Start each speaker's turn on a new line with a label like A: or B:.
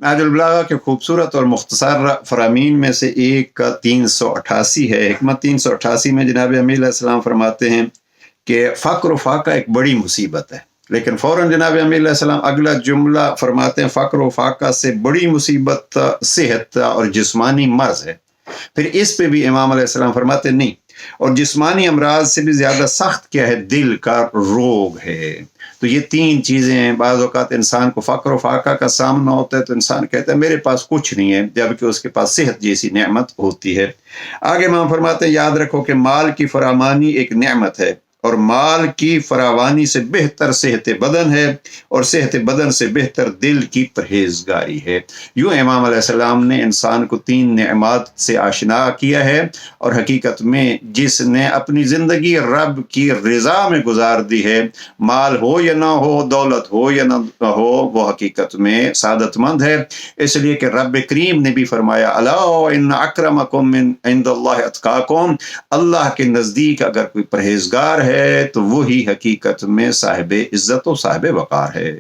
A: نهج البلاغہ کے خوبصورت اور مختصر فرامین میں سے ایک کا 388 ہے۔ حکمت 388 میں جناب امیر علیہ السلام فرماتے ہیں کہ فقر و فاقہ ایک بڑی مصیبت ہے، لیکن فوراً جناب امیر علیہ السلام اگلا جملہ فرماتے ہیں فقر و فاقہ سے بڑی مصیبت صحت اور جسمانی مرض ہے۔ پھر اس پہ بھی امام علیہ السلام فرماتے ہیں نہیں، اور جسمانی امراض سے بھی زیادہ سخت کیا ہے؟ دل کا روگ ہے۔ تو یہ تین چیزیں ہیں۔ بعض اوقات انسان کو فقر و فاقہ کا سامنا ہوتا ہے تو انسان کہتا ہے میرے پاس کچھ نہیں ہے، جبکہ اس کے پاس صحت جیسی نعمت ہوتی ہے۔ آگے امام فرماتے ہیں یاد رکھو کہ مال کی فراوانی ایک نعمت ہے، اور مال کی فراوانی سے بہتر صحت بدن ہے، اور صحت بدن سے بہتر دل کی پرہیزگاری ہے۔ یوں امام علیہ السلام نے انسان کو تین نعمات سے آشنا کیا ہے، اور حقیقت میں جس نے اپنی زندگی رب کی رضا میں گزار دی ہے، مال ہو یا نہ ہو، دولت ہو یا نہ ہو، وہ حقیقت میں سعادت مند ہے۔ اس لیے کہ رب کریم نے بھی فرمایا الا ان اکرمکم عند اللہ اتقاکم، اللہ کے نزدیک اگر کوئی پرہیزگار ہے تو وہی حقیقت میں صاحب عزت و صاحب وقار ہے۔